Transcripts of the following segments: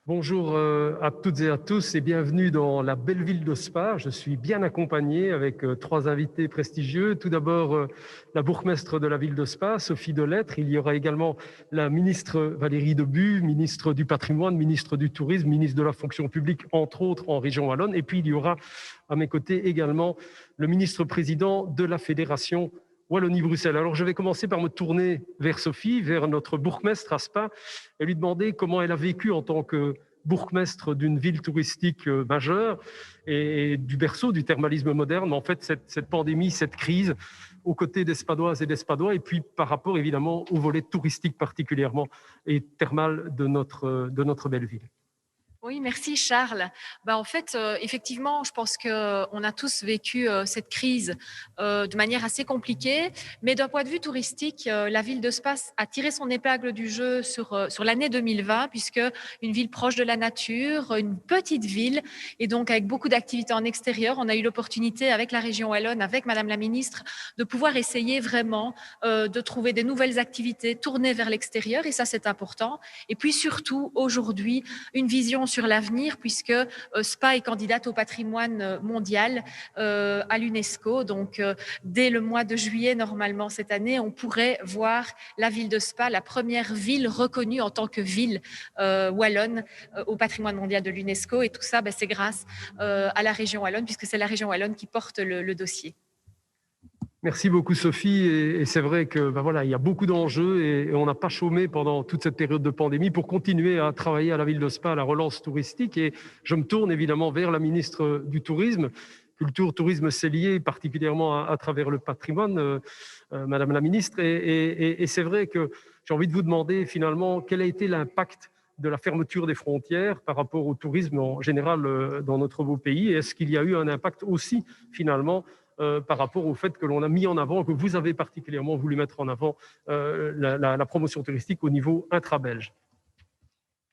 Bonjour à toutes et à tous et bienvenue dans la belle ville de Spa. Je suis bien accompagné avec trois invités prestigieux. Tout d'abord, la bourgmestre de la ville de Spa, Sophie Delettre. Il y aura également la ministre Valérie Debu, ministre du patrimoine, ministre du tourisme, ministre de la fonction publique, entre autres en région wallonne. Et puis, il y aura à mes côtés également le ministre-président de la Fédération Wallonie-Bruxelles. Alors, je vais commencer par me tourner vers Sophie, vers notre bourgmestre à Spa, et lui demander comment elle a vécu en tant que bourgmestre d'une ville touristique majeure et du berceau du thermalisme moderne, en fait, cette pandémie, cette crise, aux côtés des Spadoises et des Spadois, et puis par rapport évidemment au volet touristique particulièrement et thermal de notre belle ville. Oui, merci Charles. En fait, effectivement, je pense qu'on a tous vécu cette crise de manière assez compliquée. Mais d'un point de vue touristique, la ville de Spa a tiré son épingle du jeu sur l'année 2020, puisque une ville proche de la nature, une petite ville, et donc avec beaucoup d'activités en extérieur, on a eu l'opportunité avec la région wallonne, avec Madame la ministre, de pouvoir essayer vraiment de trouver des nouvelles activités tournées vers l'extérieur, et ça c'est important. Et puis surtout, aujourd'hui, une vision sur l'avenir, puisque Spa est candidate au patrimoine mondial à l'UNESCO. Donc, dès le mois de juillet, normalement, cette année, on pourrait voir la ville de Spa, la première ville reconnue en tant que ville wallonne au patrimoine mondial de l'UNESCO. Et tout ça, c'est grâce à la région wallonne, puisque c'est la région wallonne qui porte le dossier. Merci beaucoup Sophie, et c'est vrai que voilà, il y a beaucoup d'enjeux et on n'a pas chômé pendant toute cette période de pandémie pour continuer à travailler à la ville de Spa à la relance touristique. Et je me tourne évidemment vers la ministre du Tourisme. Culture, tourisme, c'est lié particulièrement à travers le patrimoine, Madame la ministre. Et c'est vrai que j'ai envie de vous demander finalement quel a été l'impact de la fermeture des frontières par rapport au tourisme en général dans notre beau pays. Est-ce qu'il y a eu un impact aussi finalement par rapport au fait que l'on a mis en avant, que vous avez particulièrement voulu mettre en avant la promotion touristique au niveau intra-belge?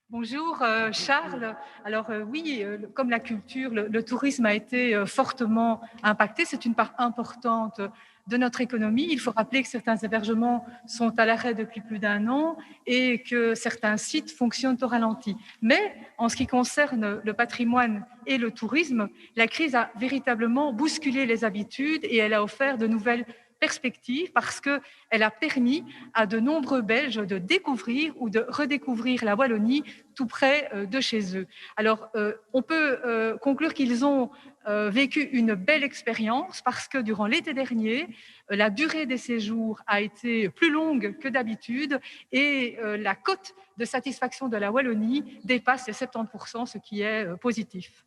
Bonjour Charles. Alors oui, comme la culture, le tourisme a été fortement impacté. C'est une part importante de notre économie. Il faut rappeler que certains hébergements sont à l'arrêt depuis plus d'un an et que certains sites fonctionnent au ralenti. Mais en ce qui concerne le patrimoine et le tourisme, la crise a véritablement bousculé les habitudes et elle a offert de nouvelles perspective parce qu'elle a permis à de nombreux Belges de découvrir ou de redécouvrir la Wallonie tout près de chez eux. Alors, on peut conclure qu'ils ont vécu une belle expérience parce que durant l'été dernier, la durée des séjours a été plus longue que d'habitude et la cote de satisfaction de la Wallonie dépasse les 70%, ce qui est positif.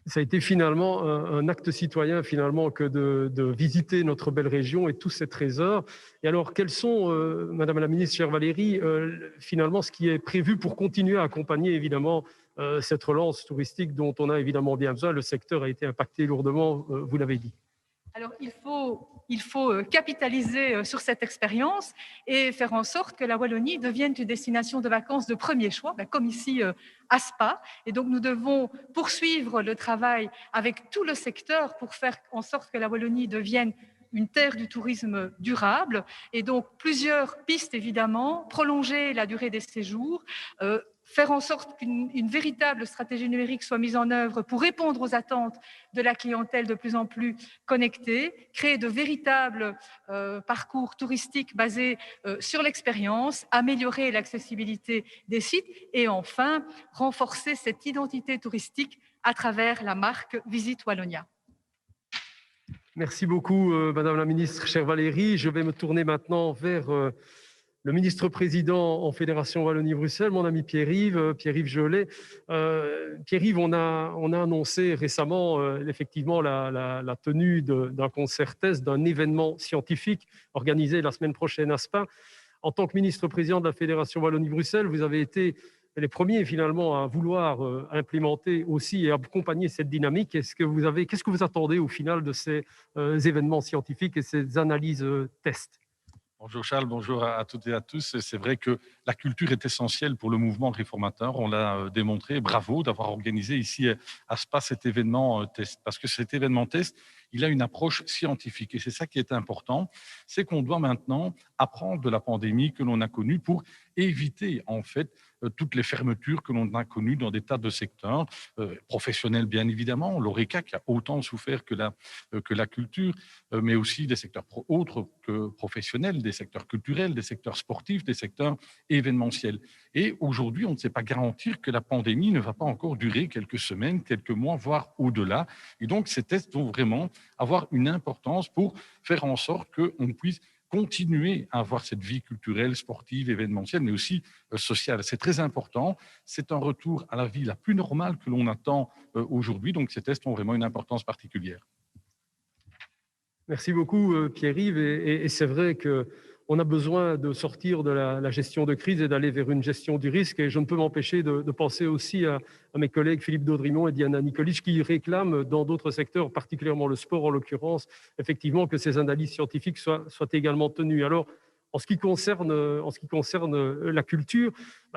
Ça a été finalement un acte citoyen finalement que de visiter notre belle région et tous ses trésors. Et alors, quels sont, Madame la ministre, chère Valérie, finalement ce qui est prévu pour continuer à accompagner évidemment cette relance touristique dont on a évidemment bien besoin? Le secteur a été impacté lourdement, vous l'avez dit. Alors, il faut capitaliser sur cette expérience et faire en sorte que la Wallonie devienne une destination de vacances de premier choix, comme ici à Spa. Et donc, nous devons poursuivre le travail avec tout le secteur pour faire en sorte que la Wallonie devienne une terre du tourisme durable. Et donc, plusieurs pistes, évidemment, prolonger la durée des séjours, faire en sorte qu'une véritable stratégie numérique soit mise en œuvre pour répondre aux attentes de la clientèle de plus en plus connectée, créer de véritables parcours touristiques basés sur l'expérience, améliorer l'accessibilité des sites et enfin renforcer cette identité touristique à travers la marque Visite Wallonia. Merci beaucoup, Madame la ministre, chère Valérie. Je vais me tourner maintenant vers le ministre-président en Fédération Wallonie-Bruxelles, mon ami Pierre-Yves Jolet. Pierre-Yves, on a annoncé récemment effectivement la tenue d'un concert test, d'un événement scientifique organisé la semaine prochaine à Spa. En tant que ministre-président de la Fédération Wallonie-Bruxelles, vous avez été les premiers finalement à vouloir implémenter aussi et accompagner cette dynamique. Qu'est-ce que vous attendez au final de ces événements scientifiques et ces analyses tests? Bonjour Charles, bonjour à toutes et à tous. C'est vrai que la culture est essentielle pour le mouvement réformateur. On l'a démontré. Bravo d'avoir organisé ici à Spa cet événement test. Parce que cet événement test, il a une approche scientifique. Et c'est ça qui est important, c'est qu'on doit maintenant apprendre de la pandémie que l'on a connue pour éviter en fait toutes les fermetures que l'on a connues dans des tas de secteurs professionnels, bien évidemment. L'ORECA qui a autant souffert que la culture, mais aussi des secteurs autres que professionnels, des secteurs culturels, des secteurs sportifs, des secteurs événementiels. Et aujourd'hui, on ne sait pas garantir que la pandémie ne va pas encore durer quelques semaines, quelques mois, voire au-delà. Et donc, ces tests vont vraiment avoir une importance pour faire en sorte qu'on puisse continuer à avoir cette vie culturelle, sportive, événementielle, mais aussi sociale. C'est très important. C'est un retour à la vie la plus normale que l'on attend aujourd'hui. Donc, ces tests ont vraiment une importance particulière. Merci beaucoup, Pierre-Yves. Et c'est vrai qu'on a besoin de sortir de la gestion de crise et d'aller vers une gestion du risque. Et je ne peux m'empêcher de penser aussi à mes collègues Philippe Daudrimont et Diana Nikolic qui réclament dans d'autres secteurs, particulièrement le sport en l'occurrence, effectivement que ces analyses scientifiques soient également tenues. Alors, en ce qui concerne la culture,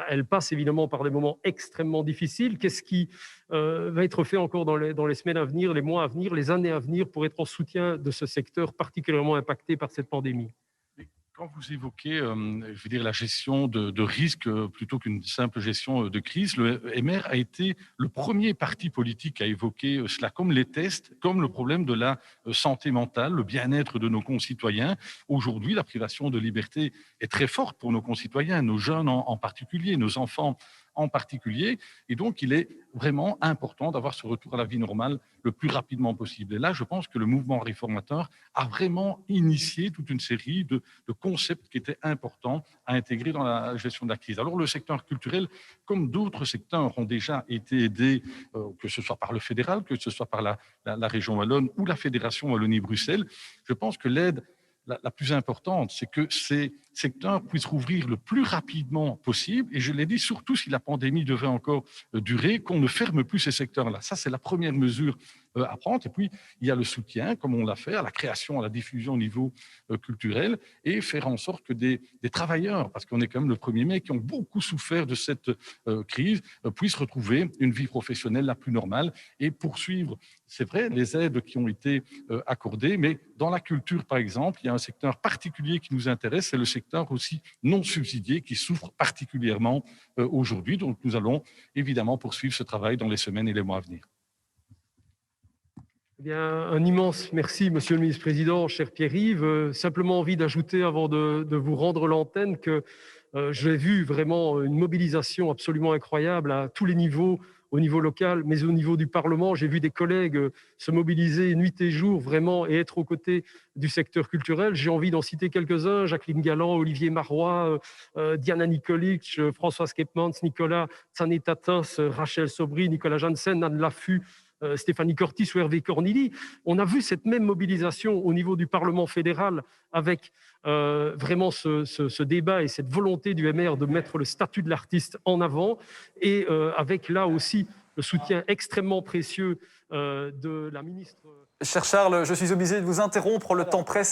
elle passe évidemment par des moments extrêmement difficiles. Qu'est-ce qui va être fait encore dans les semaines à venir, les mois à venir, les années à venir pour être en soutien de ce secteur particulièrement impacté par cette pandémie ? Quand vous évoquez, je veux dire, la gestion de risque plutôt qu'une simple gestion de crise, le MR a été le premier parti politique à évoquer cela, comme les tests, comme le problème de la santé mentale, le bien-être de nos concitoyens. Aujourd'hui, la privation de liberté est très forte pour nos concitoyens, nos jeunes en particulier, nos enfants en particulier. Et donc, il est vraiment important d'avoir ce retour à la vie normale le plus rapidement possible. Et là, je pense que le mouvement réformateur a vraiment initié toute une série de concepts qui étaient importants à intégrer dans la gestion de la crise. Alors, le secteur culturel, comme d'autres secteurs, ont déjà été aidés, que ce soit par le fédéral, que ce soit par la région wallonne ou la fédération Wallonie-Bruxelles. Je pense que l'aide la plus importante, c'est que ces secteurs puissent rouvrir le plus rapidement possible. Et je l'ai dit, surtout si la pandémie devait encore durer, qu'on ne ferme plus ces secteurs-là. Ça, c'est la première mesure à prendre. Et puis, il y a le soutien, comme on l'a fait, à la création, à la diffusion au niveau culturel, et faire en sorte que des travailleurs, parce qu'on est quand même le 1er mai, qui ont beaucoup souffert de cette crise, puissent retrouver une vie professionnelle la plus normale et poursuivre, c'est vrai, les aides qui ont été accordées. Mais dans la culture, par exemple, il y a un secteur particulier qui nous intéresse, c'est le secteur aussi non subsidié qui souffre particulièrement aujourd'hui. Donc, nous allons évidemment poursuivre ce travail dans les semaines et les mois à venir. Eh bien, un immense merci, Monsieur le Ministre-président, cher Pierre-Yves. Simplement envie d'ajouter, avant de vous rendre l'antenne, que j'ai vu vraiment une mobilisation absolument incroyable à tous les niveaux, au niveau local, mais au niveau du Parlement. J'ai vu des collègues se mobiliser nuit et jour, vraiment, et être aux côtés du secteur culturel. J'ai envie d'en citer quelques-uns: Jacqueline Galland, Olivier Marois, Diana Nikolic, François Skepmans, Nicolas Tsané-Tatins, Rachel Sobry, Nicolas Janssen, Anne Laffu, Stéphanie Cortis ou Hervé Cornili. On a vu cette même mobilisation au niveau du Parlement fédéral avec vraiment ce débat et cette volonté du MR de mettre le statut de l'artiste en avant, et avec là aussi le soutien extrêmement précieux de la ministre. Cher Charles, je suis obligé de vous interrompre, le temps presse.